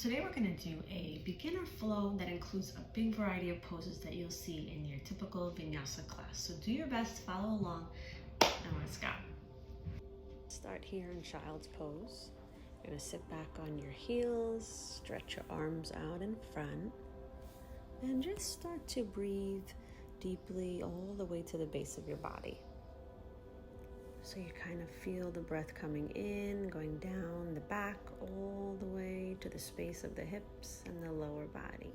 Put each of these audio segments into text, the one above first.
Today we're going to do a beginner flow that includes a big variety of poses that you'll see in your typical Vinyasa class. So do your best, follow along, and let's go. Start here in child's pose. You're going to sit back on your heels, stretch your arms out in front, and just start to breathe deeply all the way to the base of your body. So you kind of feel the breath coming in, going down the back all the way to the space of the hips and the lower body.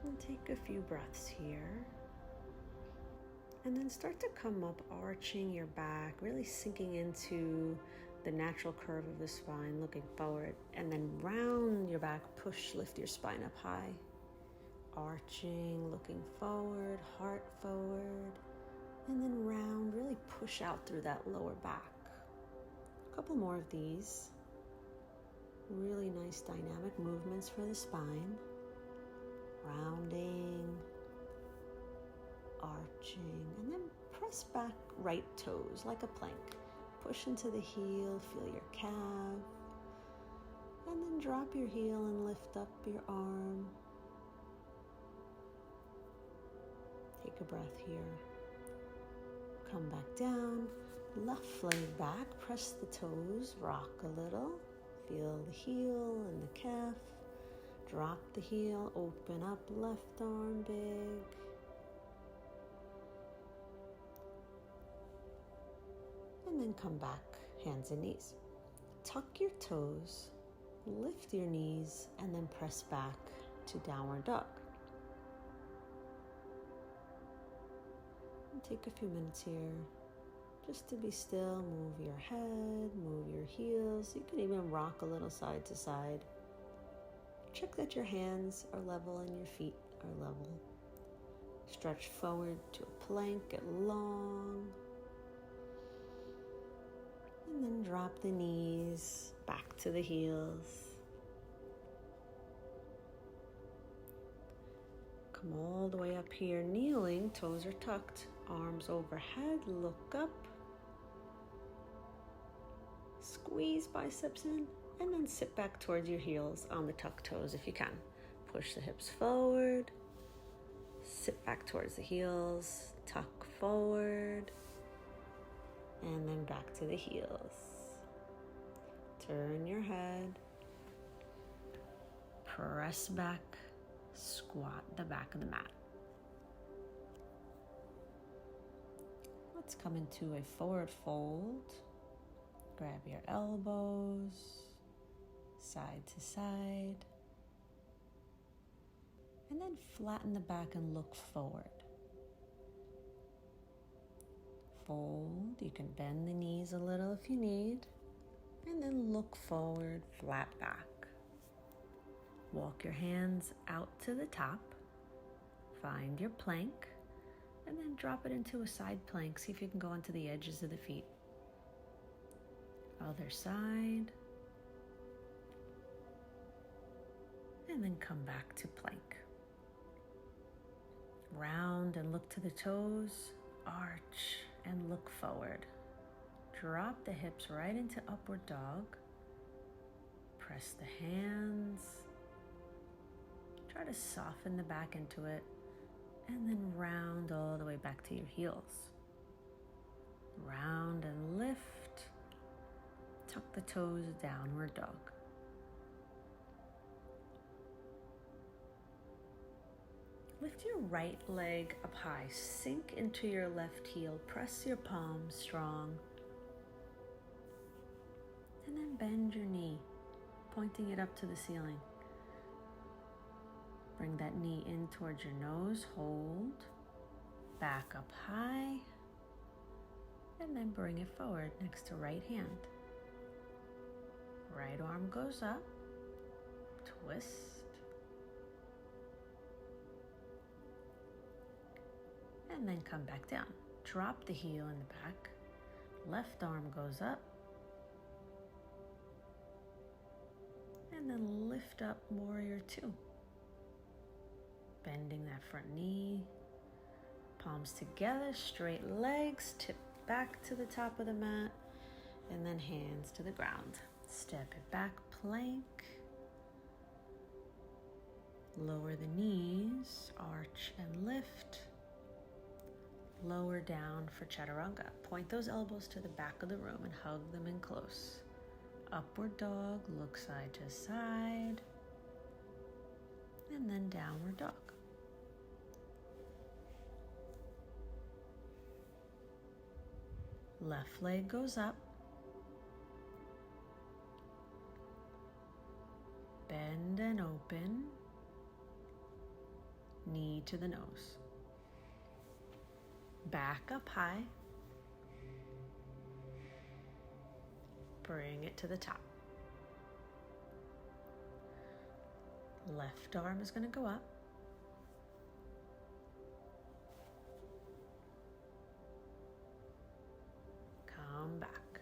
And take a few breaths here. And then start to come up, arching your back, really sinking into the natural curve of the spine, looking forward. And then round your back, lift your spine up high. Arching, looking forward, heart forward, and then round, really push out through that lower back. A couple more of these. Really nice dynamic movements for the spine. Rounding, arching, and then press back right toes like a plank. Push into the heel, feel your calf, and then drop your heel and lift up your arm. Take a breath here. Come back down, left leg back, press the toes, rock a little. Feel the heel and the calf. Drop the heel, open up left arm big. And then come back, hands and knees. Tuck your toes, lift your knees, and then press back to downward dog. Take a few minutes here just to be still. Move your head, move your heels. You can even rock a little side to side. Check that your hands are level and your feet are level. Stretch forward to a plank, get long. And then drop the knees back to the heels. Come all the way up here, kneeling, toes are tucked, arms overhead, look up. Squeeze biceps in, and then sit back towards your heels on the tucked toes if you can. Push the hips forward, sit back towards the heels, tuck forward, and then back to the heels. Turn your head, press back, squat the back of the mat. Let's come into a forward fold. Grab your elbows, side to side, and then flatten the back and look forward. Fold, you can bend the knees a little if you need, and then look forward, flat back. Walk your hands out to the top, find your plank, and then drop it into a side plank. See if you can go onto the edges of the feet. Other side. And then come back to plank. Round and look to the toes, arch and look forward. Drop the hips right into upward dog. Press the hands. Try to soften the back into it, and then round all the way back to your heels. Round and lift. Tuck the toes, downward dog. Lift your right leg up high, sink into your left heel, press your palms strong, and then bend your knee, pointing it up to the ceiling. Bring that knee in towards your nose, hold, back up high, and then bring it forward next to right hand. Right arm goes up, twist, and then come back down. Drop the heel in the back, left arm goes up, and then lift up warrior two. Bending that front knee, palms together, straight legs, tip back to the top of the mat, and then hands to the ground. Step it back, plank. Lower the knees, arch and lift. Lower down for chaturanga. Point those elbows to the back of the room and hug them in close. Upward dog, look side to side. And then downward dog. Left leg goes up. Bend and open. Knee to the nose. Back up high. Bring it to the top. Left arm is going to go up. Come back.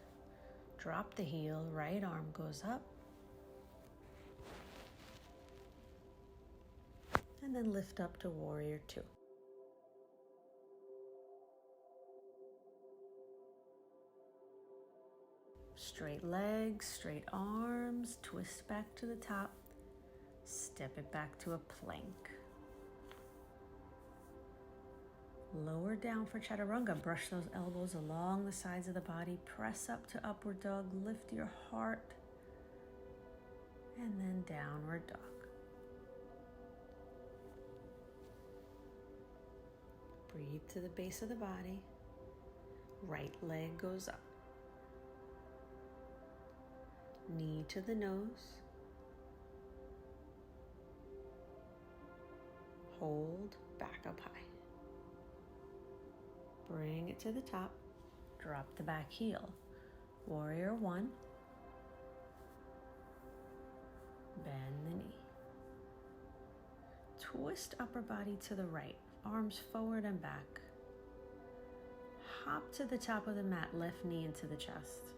Drop the heel, right arm goes up. And then lift up to warrior two. Straight legs, straight arms, twist back to the top. Step it back to a plank. Lower down for chaturanga. Brush those elbows along the sides of the body. Press up to upward dog. Lift your heart. And then downward dog. Breathe to the base of the body. Right leg goes up. Knee to the nose. Hold, back up high. Bring it to the top. Drop the back heel. Warrior one. Bend the knee. Twist upper body to the right. Arms forward and back. Hop to the top of the mat. Left knee into the chest.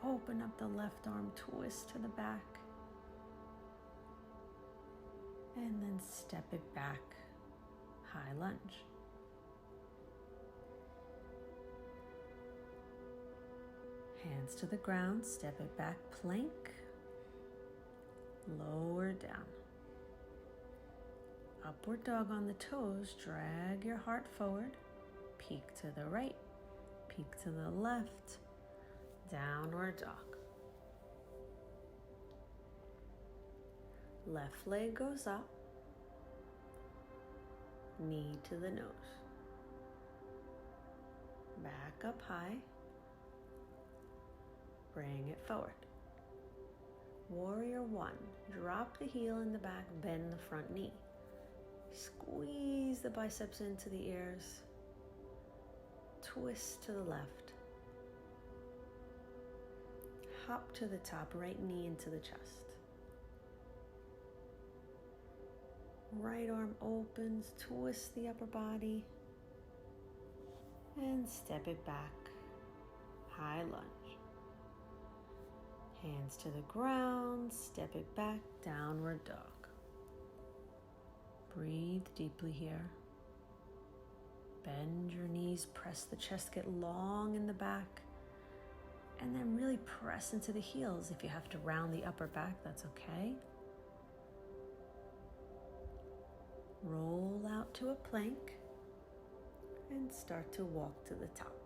Open up the left arm, twist to the back. And then step it back, high lunge. Hands to the ground, step it back, plank. Lower down. Upward dog on the toes, drag your heart forward. Peek to the right, peek to the left. Downward dog. Left leg goes up. Knee to the nose. Back up high. Bring it forward. Warrior one. Drop the heel in the back, bend the front knee. Squeeze the biceps into the ears. Twist to the left. Hop to the top, right knee into the chest. Right arm opens, twist the upper body, and step it back, high lunge. Hands to the ground, step it back, downward dog. Breathe deeply here. Bend your knees, press the chest, get long in the back. And then really press into the heels. If you have to round the upper back, that's okay. Roll out to a plank and start to walk to the top.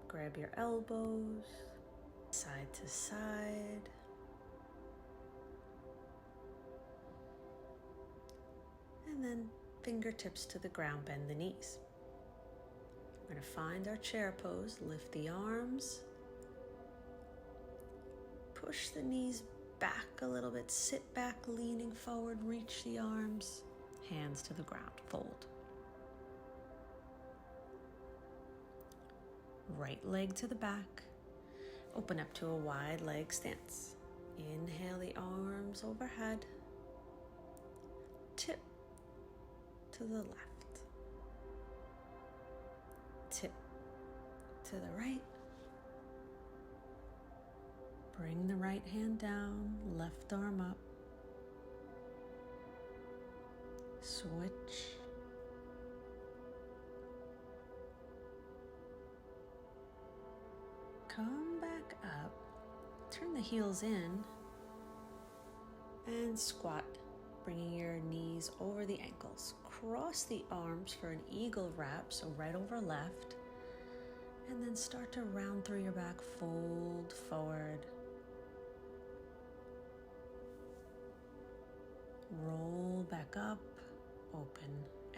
Grab your elbows, side to side. And then fingertips to the ground, bend the knees. We're going to find our chair pose, lift the arms, push the knees back a little bit, sit back, leaning forward, reach the arms, hands to the ground, fold. Right leg to the back, open up to a wide leg stance. Inhale the arms overhead, tip to the left. Tip to the right. Bring the right hand down, left arm up. Switch. come back up, turn the heels in, and squat, bringing your knees over the ankles. Cross the arms for an eagle wrap, so right over left, and then start to round through your back, fold forward. Roll back up, open,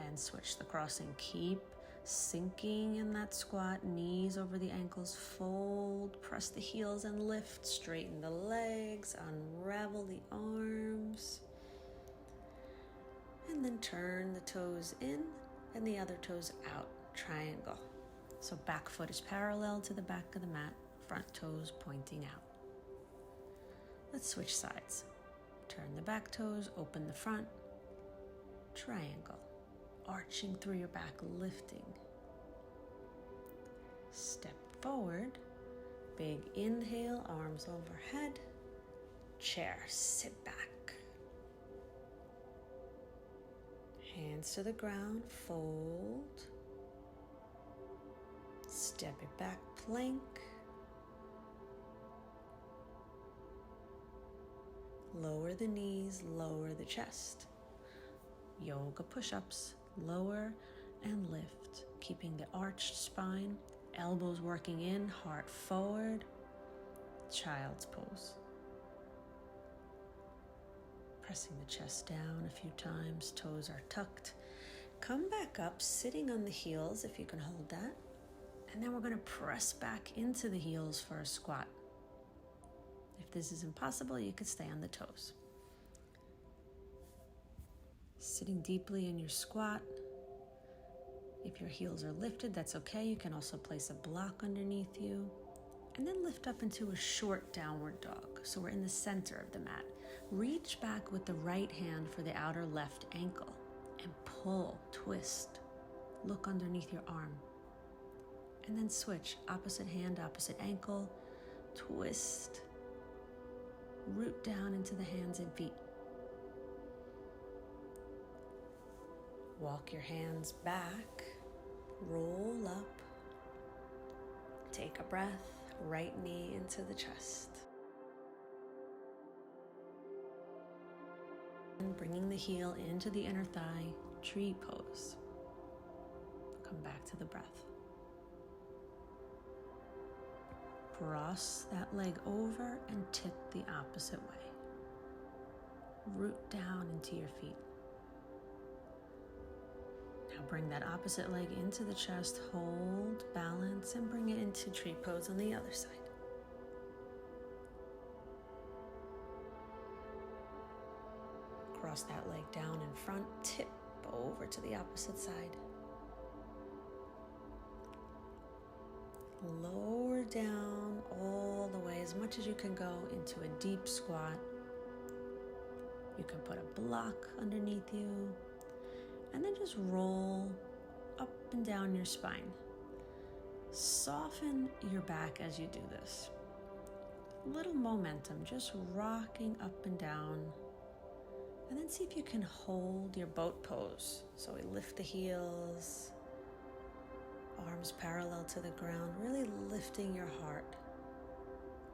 and switch the crossing. Keep sinking in that squat, knees over the ankles, fold, press the heels and lift, straighten the legs, unravel the arms, and then turn the toes in and the other toes out, triangle. So back foot is parallel to the back of the mat, front toes pointing out. Let's switch sides. Turn the back toes, open the front, triangle, arching through your back, lifting. Step forward, big inhale, arms overhead, chair, sit back. Hands to the ground, fold. Step it back, plank. Lower the knees, lower the chest. Yoga push-ups, lower and lift, keeping the arched spine, elbows working in, heart forward, child's pose. Pressing the chest down a few times, toes are tucked. Come back up, sitting on the heels if you can hold that. And then we're going to press back into the heels for a squat. If this is impossible, you could stay on the toes. Sitting deeply in your squat. If your heels are lifted, that's okay. You can also place a block underneath you. And then lift up into a short downward dog. So we're in the center of the mat. Reach back with the right hand for the outer left ankle and pull, twist. Look underneath your arm. And then switch, opposite hand, opposite ankle, twist. Root down into the hands and feet. Walk your hands back, roll up. Take a breath, right knee into the chest. And bringing the heel into the inner thigh, tree pose. Come back to the breath. Cross that leg over and tip the opposite way. Root down into your feet. Now bring that opposite leg into the chest, hold, balance, and bring it into tree pose on the other side. Cross that leg down in front, tip over to the opposite side. Lower down all the way as much as you can go into a deep squat. You can put a block underneath you and then just roll up and down your spine. Soften your back as you do this. Little momentum, just rocking up and down. And then see if you can hold your boat pose. So we lift the heels, arms parallel to the ground, really lifting your heart.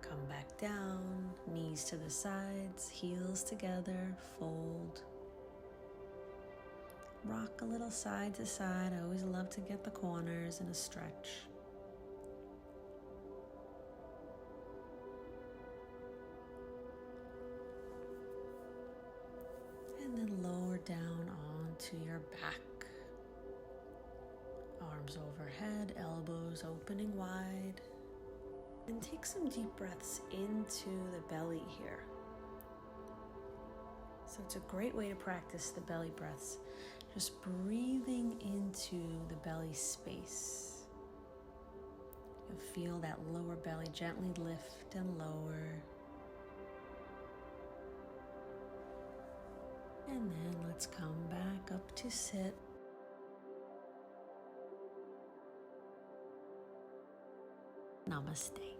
Come back down, knees to the sides, heels together, fold. Rock a little side to side. I always love to get the corners in a stretch. And then lower down onto your back. Arms overhead, elbows opening wide. And take some deep breaths into the belly here. So it's a great way to practice the belly breaths. Just breathing into the belly space. You'll feel that lower belly gently lift and lower. And then let's come back up to sit. Namaste.